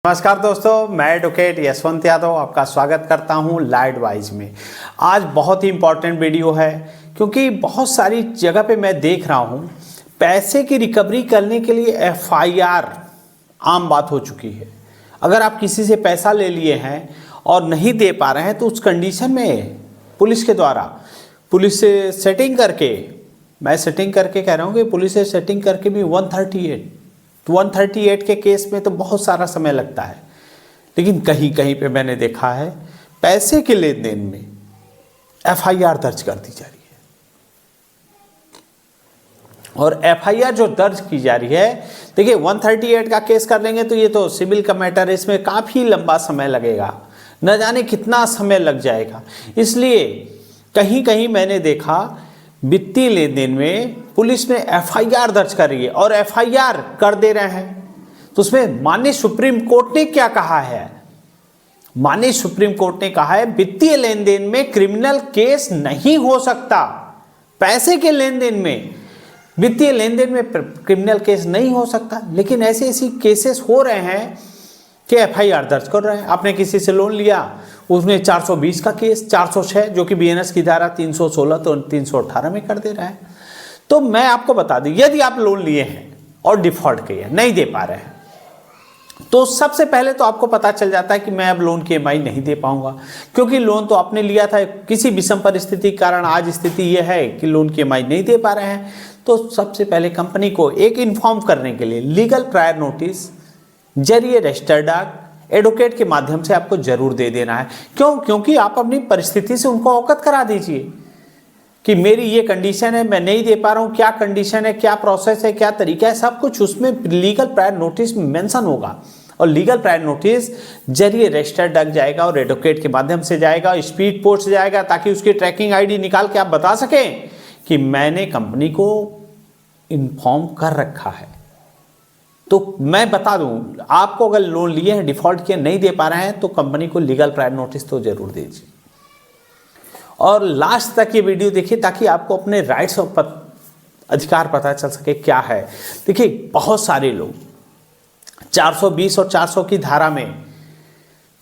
नमस्कार दोस्तों, मैं एडवोकेट यशवंत यादव आपका स्वागत करता हूं लॉ एडवाइज में। आज बहुत ही इम्पॉर्टेंट वीडियो है क्योंकि बहुत सारी जगह पे मैं देख रहा हूं पैसे की रिकवरी करने के लिए एफआईआर आम बात हो चुकी है। अगर आप किसी से पैसा ले लिए हैं और नहीं दे पा रहे हैं तो उस कंडीशन में पुलिस के द्वारा पुलिस से सेटिंग करके, मैं सेटिंग करके कह रहा हूँ कि पुलिस से सेटिंग करके भी 138 के केस में तो बहुत सारा समय लगता है। लेकिन कहीं कहीं पे मैंने देखा है पैसे के लेन देन में एफआईआर दर्ज कर दी जा रही है, और एफआईआर जो दर्ज की जा रही है, देखिए 138 का केस कर लेंगे तो ये तो सिविल का मैटर है, इसमें काफ़ी लंबा समय लगेगा, न जाने कितना समय लग जाएगा। इसलिए कहीं कहीं मैंने देखा वित्तीय लेन देन में पुलिस ने एफआईआर दर्ज कर रही है और एफआईआर कर दे रहे हैं। तो उसमें माननीय सुप्रीम कोर्ट ने क्या कहा है? माननीय सुप्रीम कोर्ट ने कहा है वित्तीय लेन देन में क्रिमिनल केस नहीं हो सकता। पैसे के लेन देन में, वित्तीय लेन देन में क्रिमिनल केस नहीं हो सकता। लेकिन ऐसे ऐसी केसेस हो रहे हैं कि एफआईआर दर्ज कर रहे हैं। आपने किसी से लोन लिया, उसमें 420 का केस, 406 जो कि बीएनएस की धारा 316 तो 318 में कर दे रहा है। तो मैं आपको बता दूं, यदि आप लोन लिए हैं और डिफॉल्ट किए, नहीं दे पा रहे हैं, तो सबसे पहले तो आपको पता चल जाता है कि मैं अब लोन की ईएमआई नहीं दे पाऊंगा, क्योंकि लोन तो आपने लिया था। किसी विषम परिस्थिति के कारण आज स्थिति यह है कि लोन की ईएमआई नहीं दे पा रहे हैं। तो सबसे पहले कंपनी को एक इन्फॉर्म करने के लिए लीगल प्रायर नोटिस जरिए रजिस्टर्ड डाक एडवोकेट के माध्यम से आपको जरूर दे देना है। क्यों? क्योंकि आप अपनी परिस्थिति से उनको अवगत करा दीजिए कि मेरी ये कंडीशन है, मैं नहीं दे पा रहा हूँ, क्या कंडीशन है, क्या प्रोसेस है, क्या तरीका है, सब कुछ उसमें लीगल प्रायर नोटिस में मेंशन होगा। और लीगल प्रायर नोटिस जरिए रजिस्टर्ड डाक जाएगा और एडवोकेट के माध्यम से जाएगा, स्पीड पोस्ट जाएगा, ताकि उसकी ट्रैकिंग आईडी निकाल के आप बता सकें कि मैंने कंपनी को इन्फॉर्म कर रखा है। तो मैं बता दूं, आपको अगर लोन लिए हैं, डिफॉल्ट किए, नहीं दे पा रहे हैं, तो कंपनी को लीगल प्रायर नोटिस तो जरूर दीजिए। और लास्ट तक ये वीडियो देखिए ताकि आपको अपने राइट्स और अधिकार पता चल सके क्या है। देखिए बहुत सारे लोग 420 और 400 की धारा में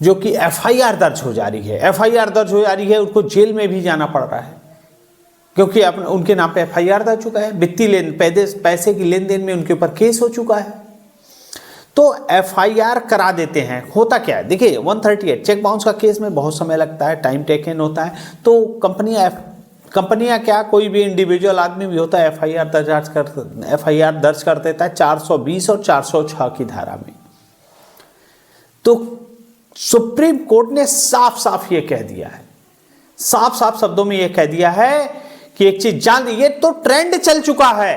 जो कि एफआईआर दर्ज हो जा रही है, उनको जेल में भी जाना पड़ रहा है क्योंकि उनके नाम पे एफआईआर दर्ज चुका है। वित्तीय पैसे की लेन देन में उनके ऊपर केस हो चुका है। तो एफआईआर करा देते हैं। होता क्या है, देखिए 138 चेक बाउंस का केस में बहुत समय लगता है, टाइम टेकन होता है। तो कंपनियां क्या, कोई भी इंडिविजुअल आदमी भी होता है, एफआईआर दर्ज कर देता है 420 और 406 की धारा में। तो सुप्रीम कोर्ट ने साफ साफ ये कह दिया है, साफ साफ शब्दों में ये कह दिया है कि एक चीज जान लीजिए, तो ट्रेंड चल चुका है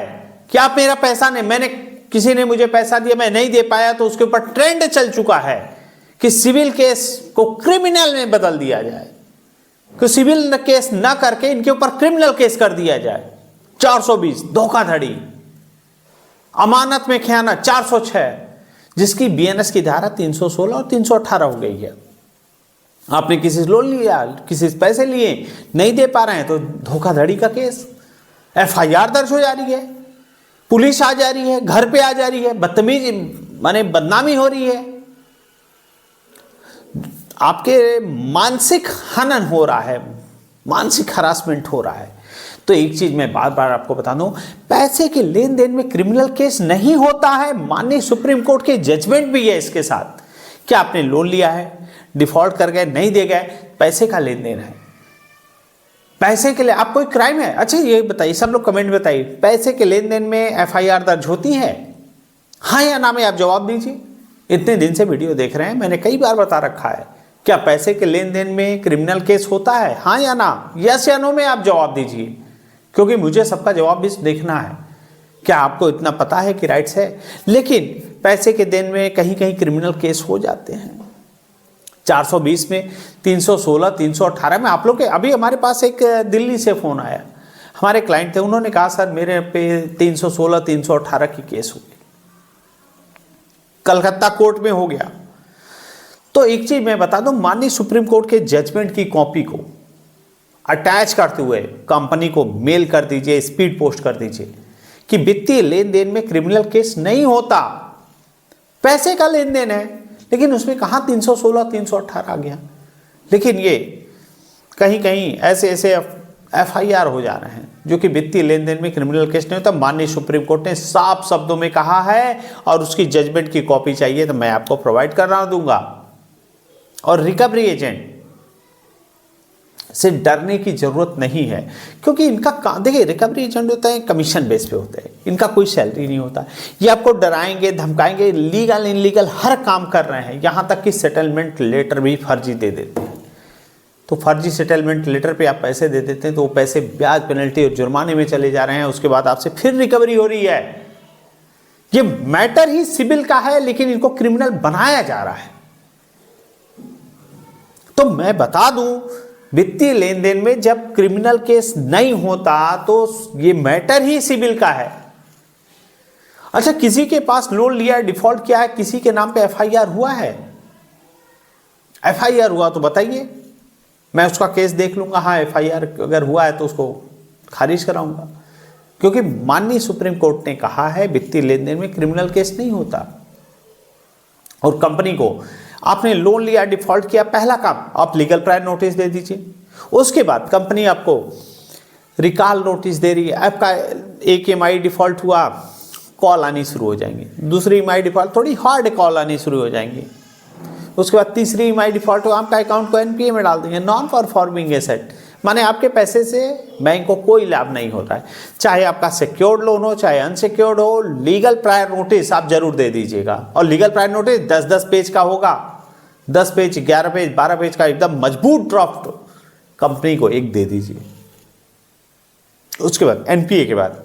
कि आप मेरा पैसा नहीं, किसी ने मुझे पैसा दिया, मैं नहीं दे पाया, तो उसके ऊपर ट्रेंड चल चुका है कि सिविल केस को क्रिमिनल में बदल दिया जाए, कि सिविल केस ना करके इनके ऊपर क्रिमिनल केस कर दिया जाए। 420 धोखाधड़ी, अमानत में खयानत 406, जिसकी बीएनएस की धारा 316 और 318 हो गई है। आपने किसी से लोन लिया, किसी से पैसे लिए, नहीं दे पा रहे हैं, तो धोखाधड़ी का केस, एफआईआर दर्ज हो जा रही है, पुलिस आ जा रही है, घर पे आ जा रही है, बदतमीजी माने बदनामी हो रही है, आपके मानसिक हनन हो रहा है, मानसिक हरासमेंट हो रहा है। तो एक चीज मैं बार बार आपको बता दूं, पैसे के लेन देन में क्रिमिनल केस नहीं होता है। माननीय सुप्रीम कोर्ट के जजमेंट भी है इसके साथ। क्या आपने लोन लिया है, डिफॉल्ट कर गए, नहीं दे गए, पैसे का लेन देन है, पैसे के लिए आप कोई क्राइम है? अच्छा ये बताइए, सब लोग कमेंट में बताइए, पैसे के लेन देन में एफआईआर दर्ज होती है? हाँ या ना में आप जवाब दीजिए। इतने दिन से वीडियो देख रहे हैं, मैंने कई बार बता रखा है, क्या पैसे के लेन देन में क्रिमिनल केस होता है? हाँ या ना, यस या नो में आप जवाब दीजिए, क्योंकि मुझे सबका जवाब भी देखना है। क्या आपको इतना पता है कि राइट्स है? लेकिन पैसे के देन में कहीं कहीं क्रिमिनल केस हो जाते हैं। 420 में, 316, 318 में। आप लोग के अभी हमारे पास एक दिल्ली से फोन आया, हमारे क्लाइंट थे, उन्होंने कहा सर मेरे पे 316, 318 की केस हो गई, कलकत्ता कोर्ट में हो गया। तो एक चीज मैं बता दूं, माननीय सुप्रीम कोर्ट के जजमेंट की कॉपी को अटैच करते हुए कंपनी को मेल कर दीजिए, स्पीड पोस्ट कर दीजिए कि वित्तीय लेन देन में क्रिमिनल केस नहीं होता, पैसे का लेन देन है। लेकिन उसमें कहाँ 316 318 आ गया। लेकिन ये कहीं कहीं ऐसे ऐसे FIR हो जा रहे हैं जो कि वित्तीय लेन देन में क्रिमिनल केस नहीं होता। माननीय सुप्रीम कोर्ट ने साफ शब्दों में कहा है और उसकी जजमेंट की कॉपी चाहिए तो मैं आपको प्रोवाइड करना दूंगा। और रिकवरी एजेंट से डरने की जरूरत नहीं है, क्योंकि इनका काम देखिए, रिकवरी एजेंट होता है कमीशन बेस पे होते हैं, इनका कोई सैलरी नहीं होता। ये आपको डराएंगे धमकाएंगे, लीगल इनलीगल हर काम कर रहे हैं, यहाँ तक कि सेटलमेंट लेटर भी फर्जी दे देते हैं। तो फर्जी सेटलमेंट लेटर पे आप पैसे दे देते हैं तो वो पैसे ब्याज पेनल्टी और जुर्माने में चले जा रहे हैं, उसके बाद आपसे फिर रिकवरी हो रही है। ये मैटर ही सिविल का है लेकिन इनको क्रिमिनल बनाया जा रहा है। तो मैं बता दूं, वित्तीय लेन देन में जब क्रिमिनल केस नहीं होता तो ये मैटर ही सिविल का है। अच्छा, किसी के पास लोन लिया, डिफॉल्ट किया है, किसी के नाम पे FIR हुआ है? FIR हुआ तो बताइए, मैं उसका केस देख लूंगा। हाँ, FIR अगर हुआ है तो उसको खारिज कराऊंगा, क्योंकि माननीय सुप्रीम कोर्ट ने कहा है वित्तीय लेन देन में क्रिमिनल केस नहीं होता। और कंपनी को आपने लोन लिया, डिफॉल्ट किया, पहला काम आप लीगल प्रायर नोटिस दे दीजिए। उसके बाद कंपनी आपको रिकॉल नोटिस दे रही है, आपका एक EMI डिफॉल्ट हुआ, कॉल आनी शुरू हो जाएंगी। दूसरी EMI डिफॉल्ट, थोड़ी हार्ड कॉल आनी शुरू हो जाएंगी। उसके बाद तीसरी EMI डिफॉल्ट हुआ, आपका अकाउंट को NPA में डाल देंगे, नॉन परफॉर्मिंग एसेट, माने आपके पैसे से बैंक को कोई लाभ नहीं होता है। चाहे आपका सिक्योर्ड लोन हो चाहे अनसिक्योर्ड हो, लीगल प्रायर नोटिस आप जरूर दे दीजिएगा। और लीगल प्रायर नोटिस 10-10 पेज का होगा, 10 पेज, 11 पेज, 12 पेज का एकदम मजबूत ड्राफ्ट कंपनी को एक दे दीजिए। उसके बाद NPA के बाद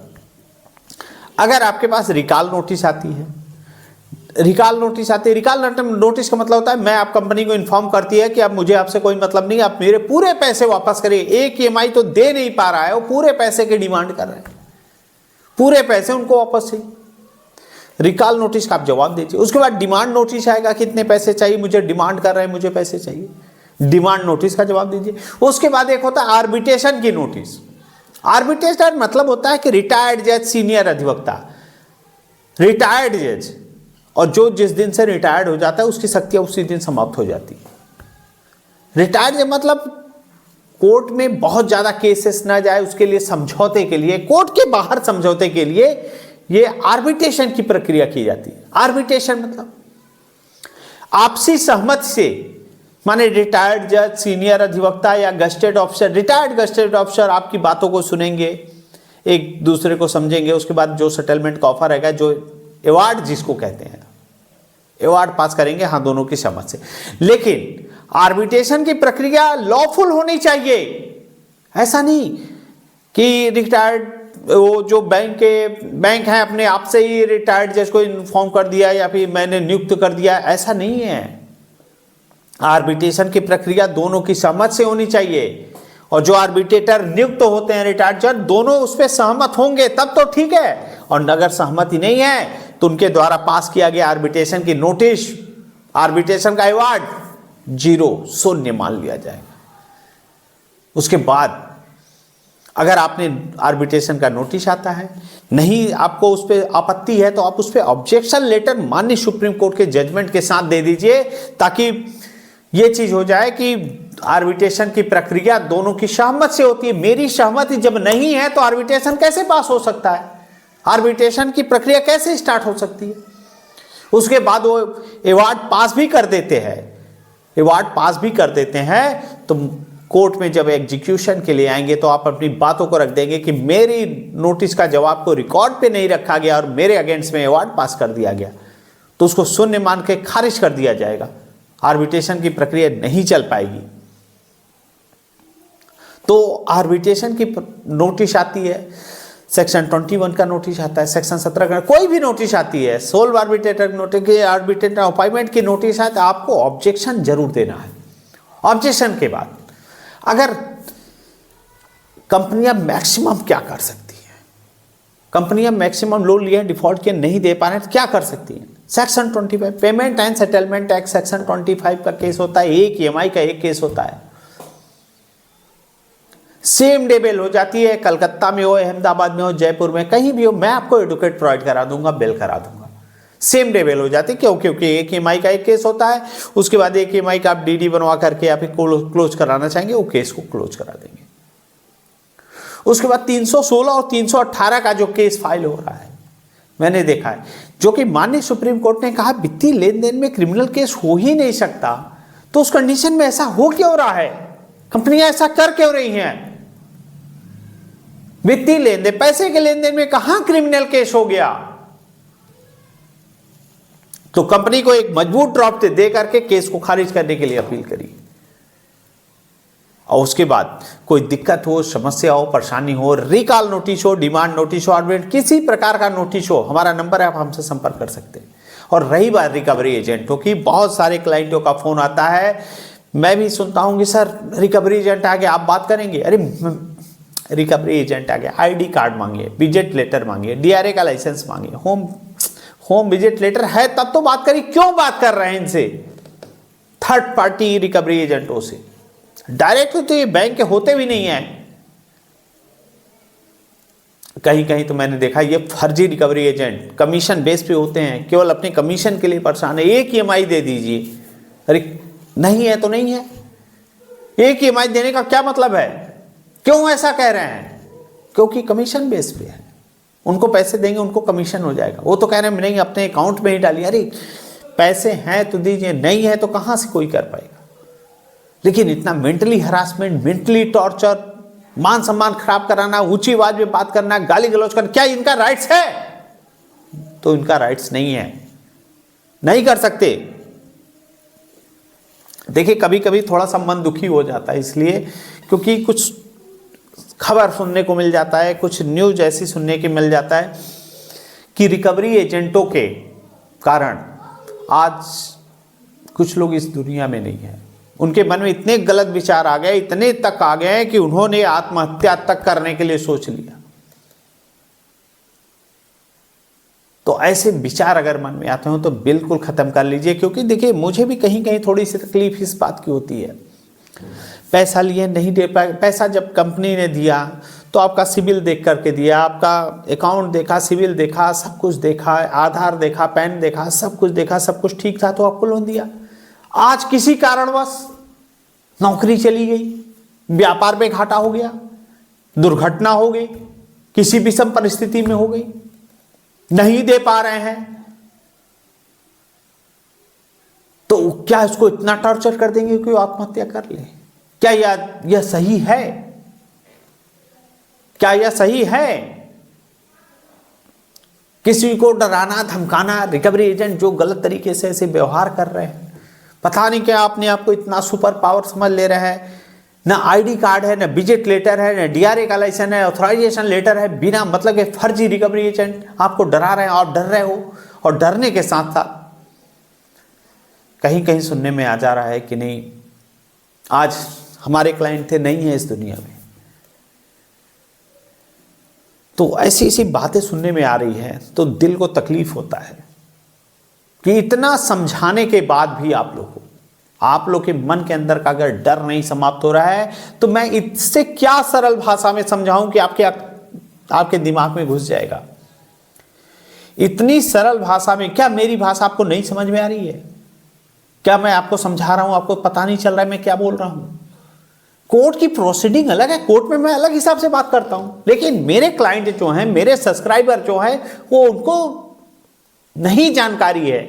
अगर आपके पास रिकॉल नोटिस आती है, रिकॉल नोटिस का मतलब होता है मैं आप कंपनी को इन्फॉर्म करती है कि अब मुझे आपसे कोई मतलब नहीं, आप मेरे पूरे पैसे वापस करिए। एक EMI तो दे नहीं पा रहा है, वो पूरे पैसे की डिमांड कर रहे हैं, पूरे पैसे उनको वापस चाहिए। रिकॉल नोटिस का आप जवाब दीजिए। उसके बाद डिमांड नोटिस आएगा, कितने पैसे चाहिए, मुझे डिमांड कर रहे हैं, मुझे पैसे चाहिए, डिमांड नोटिस का जवाब दीजिए। उसके बाद एक होता है आर्बिट्रेशन की नोटिस। आर्बिट्रेशन मतलब होता है कि रिटायर्ड जज, सीनियर अधिवक्ता, रिटायर्ड जज, और जो जिस दिन से रिटायर्ड हो जाता है उसकी शक्तियां उसी दिन समाप्त हो जाती है। रिटायर्ड जज मतलब कोर्ट में बहुत ज्यादा केसेस ना जाए उसके लिए समझौते के लिए, कोर्ट के बाहर समझौते के लिए ये आर्बिट्रेशन की प्रक्रिया की जाती है। आर्बिट्रेशन मतलब आपसी सहमति से, माने रिटायर्ड जज, सीनियर अधिवक्ता या gazetted officer, retired gazetted officer आपकी बातों को सुनेंगे, एक दूसरे को समझेंगे। उसके बाद जो सेटलमेंट का ऑफर रहेगा, जो अवार्ड जिसको कहते हैं, अवार्ड पास करेंगे, हाँ, दोनों की समझ से। लेकिन आर्बिट्रेशन की प्रक्रिया लॉफुल होनी चाहिए। ऐसा नहीं कि रिटायर्ड वो जो बैंक है अपने आप से ही रिटायर्ड जज को इन्फॉर्म कर दिया या फिर मैंने नियुक्त कर दिया, ऐसा नहीं है। आर्बिट्रेशन की प्रक्रिया दोनों की सहमत से होनी चाहिए, और जो आर्बिट्रेटर नियुक्त होते हैं रिटायर्ड जज, दोनों उस पर सहमत होंगे तब तो ठीक है। और अगर सहमति नहीं है तो उनके द्वारा पास किया गया आर्बिट्रेशन की नोटिस, आर्बिट्रेशन का अवार्ड 0 शून्य मान लिया जाएगा। उसके बाद अगर आपने आर्बिट्रेशन का नोटिस आता है, नहीं आपको उस पर आपत्ति है, तो आप उस पर ऑब्जेक्शन लेटर माननीय सुप्रीम कोर्ट के जजमेंट के साथ दे दीजिए, ताकि ये चीज हो जाए कि आर्बिट्रेशन की प्रक्रिया दोनों की सहमति से होती है। मेरी सहमति जब नहीं है तो आर्बिट्रेशन कैसे पास हो सकता है, आर्बिट्रेशन की प्रक्रिया कैसे स्टार्ट हो सकती है। उसके बाद वो अवार्ड पास भी कर देते हैं, अवार्ड पास भी कर देते हैं, तो कोर्ट में जब एग्जीक्यूशन के लिए आएंगे तो आप अपनी बातों को रख देंगे कि मेरी नोटिस का जवाब को रिकॉर्ड पे नहीं रखा गया और मेरे अगेंस्ट में अवार्ड पास कर दिया गया, तो उसको शून्य मान के खारिज कर दिया जाएगा। आर्बिट्रेशन की प्रक्रिया नहीं चल पाएगी। तो आर्बिट्रेशन की नोटिस आती है, सेक्शन 21 का नोटिस आता है, सेक्शन 17 का, कोई भी नोटिस आती है, solve arbitrator notice, arbitrator appointment की नोटिस आए तो आपको ऑब्जेक्शन जरूर देना है। ऑब्जेक्शन के बाद अगर कंपनियां मैक्सिमम क्या कर सकती है, कंपनियां मैक्सिमम लोन लिए डिफॉल्ट के नहीं दे पा रहे तो क्या कर सकती हैं? Section 25 payment and settlement act section 25 का केस होता है, एक EMI का एक केस होता है, सेम डे बेल हो जाती है, कलकत्ता में हो, अहमदाबाद में हो, जयपुर में, कहीं भी हो, मैं आपको एडवोकेट प्रोवाइड करा दूंगा, बेल करा दूंगा। सेम डे बेल हो जाती है। क्यों? क्योंकि एक ईएमआई का एक केस होता है, उसके बाद एक ईएमआई का आप डीडी बनवा करके आप क्लोज कराना चाहेंगे, वो केस को क्लोज करा देंगे। उसके बाद 316 और 318 का जो केस फाइल हो रहा है, मैंने देखा है, जो कि माननीय सुप्रीम कोर्ट ने कहा वित्तीय लेन देन में क्रिमिनल केस हो ही नहीं सकता, तो उस कंडीशन में ऐसा हो क्यों रहा है? कंपनियां ऐसा कर क्यों रही हैं? वित्तीय लेन देन, पैसे के लेन देन में कहां क्रिमिनल केस हो गया? तो कंपनी को एक मजबूत ड्रॉप दे करके केस को खारिज करने के लिए अपील करी, और उसके बाद कोई दिक्कत हो, समस्या हो, परेशानी हो, रिकॉल नोटिस हो, डिमांड नोटिस हो, आर्बिट्रेट किसी प्रकार का नोटिस हो, हमारा नंबर है, आप हमसे संपर्क कर सकते हैं। और रही बात रिकवरी एजेंटों की, बहुत सारे क्लाइंटों का फोन आता है, मैं भी सुनता हूं कि सर रिकवरी एजेंट आ गया, आप बात करेंगे। अरे रिकवरी एजेंट आ गया, आईडी कार्ड मांगिए, विजिट लेटर मांगिए, डीआरए का लाइसेंस मांगिए, होम विजिट लेटर है तब तो बात करिए। क्यों बात कर रहे हैं इनसे, थर्ड पार्टी रिकवरी एजेंटों से? डायरेक्ट तो ये बैंक के होते भी नहीं है। कहीं कहीं तो मैंने देखा ये फर्जी रिकवरी एजेंट कमीशन बेस पे होते हैं, केवल अपने कमीशन के लिए परेशान है। एक ईएमआई दे दीजिए, अरे नहीं है तो नहीं है। एक ईएमआई देने का क्या मतलब है? क्यों ऐसा कह रहे हैं? क्योंकि कमीशन बेस पे है, उनको पैसे देंगे, उनको कमीशन हो जाएगा। वो तो कह रहे हैं नहीं, अपने अकाउंट में ही डालिए। अरे पैसे हैं तो दीजिए, नहीं है तो कहां से कोई कर पाएगा? लेकिन इतना मेंटली हरासमेंट, मेंटली टॉर्चर, मान सम्मान खराब कराना, ऊंची आवाज में बात करना, गाली गलौज करना, क्या इनका राइट्स है? तो इनका राइट्स नहीं है, नहीं कर सकते। देखिए कभी कभी थोड़ा सा मन दुखी हो जाता है, इसलिए क्योंकि कुछ खबर सुनने को मिल जाता है, कुछ न्यूज ऐसी सुनने के मिल जाता है कि रिकवरी एजेंटों के कारण आज कुछ लोग इस दुनिया में नहीं है। उनके मन में इतने गलत विचार आ गए, इतने तक आ गए कि उन्होंने आत्महत्या तक करने के लिए सोच लिया। तो ऐसे विचार अगर मन में आते हो तो बिल्कुल खत्म कर लीजिए, क्योंकि देखिए मुझे भी कहीं कहीं थोड़ी सी तकलीफ इस बात की होती है। पैसा लिए नहीं दे पाए, पैसा जब कंपनी ने दिया तो आपका सिबिल देख करके दिया, आपका अकाउंट देखा, सिबिल देखा, सब कुछ देखा, आधार देखा, पैन देखा, सब कुछ देखा, सब कुछ ठीक था तो आपको लोन दिया। आज किसी कारणवश नौकरी चली गई, व्यापार में घाटा हो गया, दुर्घटना हो गई, किसी विषम परिस्थिति में हो गई, नहीं दे पा रहे हैं, तो क्या इसको इतना टॉर्चर कर देंगे कि वो आत्महत्या कर ले? क्या यह सही है? क्या यह सही है? किसी को डराना धमकाना, रिकवरी एजेंट जो गलत तरीके से ऐसे व्यवहार कर रहे हैं, पता नहीं क्या अपने आप को इतना सुपर पावर समझ ले रहे हैं। ना आईडी कार्ड है, ना विजिट लेटर है, ना डीआरए का लाइसेंस है, ऑथराइजेशन लेटर है, बिना मतलब के फर्जी रिकवरी एजेंट आपको डरा रहे हैं, आप डर रहे हो। और डरने के साथ साथ कहीं कहीं सुनने में आ जा रहा है कि नहीं, आज हमारे क्लाइंट थे, नहीं है इस दुनिया में। तो ऐसी ऐसी बातें सुनने में आ रही है तो दिल को तकलीफ होता है कि इतना समझाने के बाद भी आप लोग के मन के अंदर का अगर डर नहीं समाप्त हो रहा है, तो मैं इससे क्या सरल भाषा में समझाऊं कि आपके दिमाग में घुस जाएगा। इतनी सरल भाषा में, क्या मेरी भाषा आपको नहीं समझ में आ रही है? क्या मैं आपको समझा रहा हूं, आपको पता नहीं चल रहा है मैं क्या बोल रहा हूं? कोर्ट की प्रोसीडिंग अलग है, कोर्ट में मैं अलग हिसाब से बात करता हूं, लेकिन मेरे क्लाइंट जो हैं, मेरे सब्सक्राइबर जो हैं, वो उनको नहीं जानकारी है,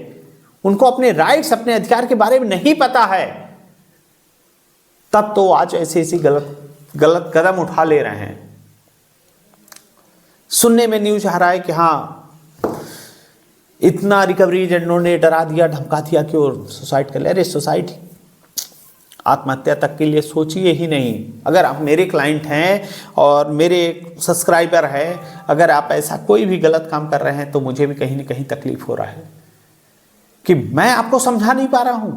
उनको अपने राइट्स, अपने अधिकार के बारे में नहीं पता है, तब तो आज ऐसी ऐसी गलत कदम उठा ले रहे हैं। सुनने में न्यूज आ रहा है कि हाँ इतना रिकवरी एजेंटों ने डरा दिया, धमका दिया कि वो सुसाइड कर ले। अरे सुसाइड, आत्महत्या तक के लिए सोचिए ही नहीं। अगर आप मेरे क्लाइंट हैं और मेरे सब्सक्राइबर हैं, अगर आप ऐसा कोई भी गलत काम कर रहे हैं तो मुझे भी कहीं ना कहीं तकलीफ हो रहा है कि मैं आपको समझा नहीं पा रहा हूं,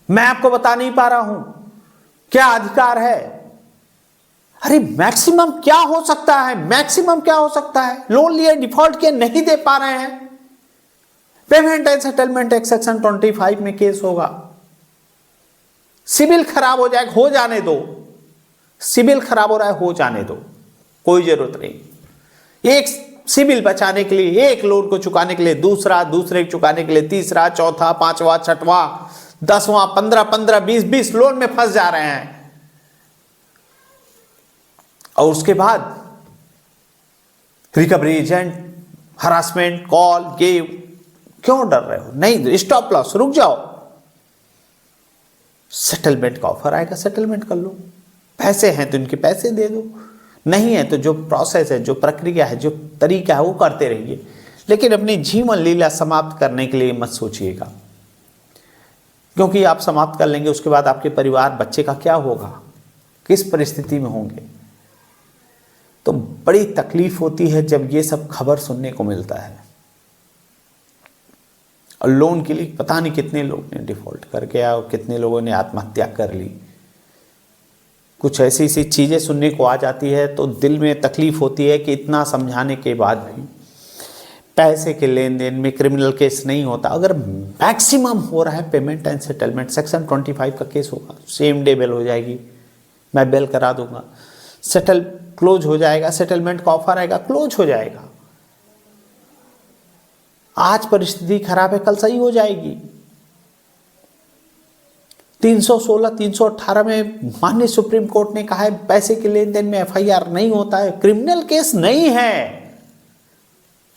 मैं आपको बता नहीं पा रहा हूं क्या अधिकार है। अरे मैक्सिमम क्या हो सकता है? मैक्सिमम क्या हो सकता है? लोन लिए, डिफॉल्ट किए, नहीं दे पा रहे हैं, payment and settlement act section 25 में केस होगा। सिविल खराब हो जाएगा, हो जाने दो। सिविल खराब हो रहा है, हो जाने दो, कोई जरूरत नहीं। एक सिबिल बचाने के लिए, एक लोन को चुकाने के लिए दूसरा, दूसरे को चुकाने के लिए तीसरा, चौथा, पांचवा, छठवां, 10वां, 15, 15, 20, 20 लोन में फंस जा रहे हैं। और उसके बाद रिकवरी एजेंट, हरासमेंट कॉल, ये क्यों डर रहे हो? नहीं, स्टॉप लॉस, रुक जाओ। सेटलमेंट का ऑफर आएगा, सेटलमेंट कर लो। पैसे हैं तो इनके पैसे दे दो, नहीं है तो जो प्रोसेस है, जो प्रक्रिया है, जो तरीका है वो करते रहिए। लेकिन अपनी जीवन लीला समाप्त करने के लिए मत सोचिएगा, क्योंकि आप समाप्त कर लेंगे उसके बाद आपके परिवार, बच्चे का क्या होगा, किस परिस्थिति में होंगे। तो बड़ी तकलीफ होती है जब ये सब खबर सुनने को मिलता है। और लोन के लिए पता नहीं कितने लोग ने डिफॉल्ट करके आया और कितने लोगों ने आत्महत्या कर ली। कुछ ऐसी ऐसी चीज़ें सुनने को आ जाती है तो दिल में तकलीफ होती है कि इतना समझाने के बाद भी पैसे के लेन देन में क्रिमिनल केस नहीं होता। अगर मैक्सिमम हो रहा है पेमेंट एंड सेटलमेंट, सेक्शन 25 का केस होगा, सेम डे बेल हो जाएगी, मैं बेल करा दूंगा, सेटल क्लोज हो जाएगा, सेटलमेंट का ऑफर आएगा, क्लोज हो जाएगा। आज परिस्थिति खराब है, कल सही हो जाएगी। 316, 318 में माननीय सुप्रीम कोर्ट ने कहा है पैसे के लेन देन में एफआईआर नहीं होता है, क्रिमिनल केस नहीं है।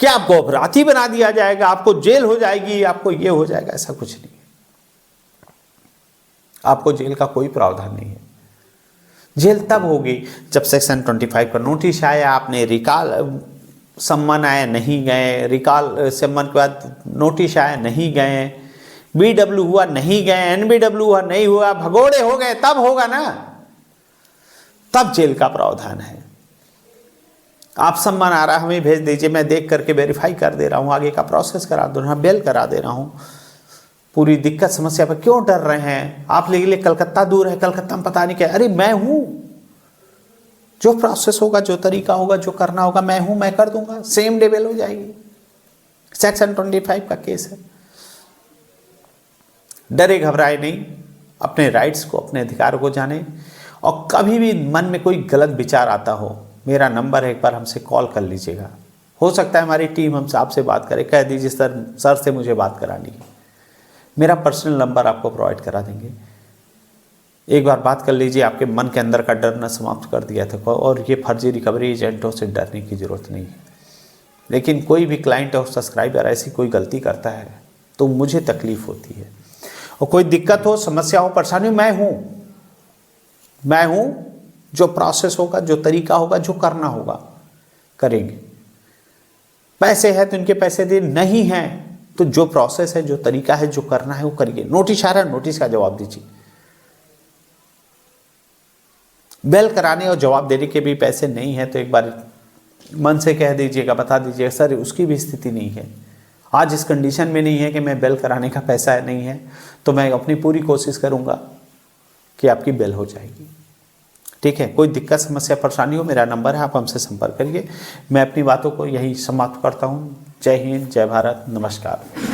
क्या आपको अपराधी बना दिया जाएगा, आपको जेल हो जाएगी, आपको ये हो जाएगा? ऐसा कुछ नहीं है। आपको जेल का कोई प्रावधान नहीं है। जेल तब होगी जब सेक्शन 25 का नोटिस आया, आपने रिकॉल सम्मन आया, नहीं गए, रिकॉल सम्मन के बाद नोटिस आया, नहीं गए, बीडब्ल्यू हुआ, नहीं गए, एनबीडब्ल्यू हुआ, नहीं हुआ, भगोड़े हो गए, तब होगा ना, तब जेल का प्रावधान है। आप सम्मन आ रहा है हमें भेज दीजिए, मैं देख करके वेरीफाई कर दे रहा हूँ, आगे का प्रोसेस करा दो रहा, बेल करा दे रहा हूँ। पूरी दिक्कत समस्या पर क्यों डर रहे हैं आप? लिए कलकत्ता दूर है, कलकत्ता में पता नहीं क्या। अरे मैं हूं, जो प्रोसेस होगा, जो तरीका होगा, जो करना होगा, मैं हूं, मैं कर दूंगा, सेम डे बेल हो जाएगी। सेक्शन 25 का केस है। डरे घबराए नहीं, अपने राइट्स को, अपने अधिकार को जाने। और कभी भी मन में कोई गलत विचार आता हो, मेरा नंबर है, एक बार हमसे कॉल कर लीजिएगा। हो सकता है हमारी टीम हमसे आपसे बात करे, कह दीजिए सर से मुझे बात करानी है, मेरा पर्सनल नंबर आपको प्रोवाइड करा देंगे। एक बार बात कर लीजिए, आपके मन के अंदर का डर न समाप्त कर दिया था। और ये फर्जी रिकवरी एजेंटों से डरने की ज़रूरत नहीं है। लेकिन कोई भी क्लाइंट और सब्सक्राइबर ऐसी कोई गलती करता है तो मुझे तकलीफ़ होती है। और कोई दिक्कत हो, समस्या हो, परेशानी हो, मैं हूँ। जो प्रोसेस होगा, जो तरीका होगा, जो करना होगा, करेंगे। पैसे हैं तो इनके पैसे दे, नहीं हैं तो जो प्रोसेस है, जो तरीका है, जो करना है वो करिए। नोटिस आ रहा है, नोटिस का जवाब दीजिए। बेल कराने और जवाब देने के भी पैसे नहीं है तो एक बार मन से कह दीजिएगा, बता दीजिएगा सर उसकी भी स्थिति नहीं है, आज इस कंडीशन में नहीं है कि मैं बेल कराने का पैसा नहीं है, तो मैं अपनी पूरी कोशिश करूंगा कि आपकी बेल हो जाएगी। ठीक है, कोई दिक्कत, समस्या, परेशानी हो, मेरा नंबर है, आप हमसे संपर्क करिए। मैं अपनी बातों को यही समाप्त करता हूँ। जय हिंद, जय भारत, नमस्कार।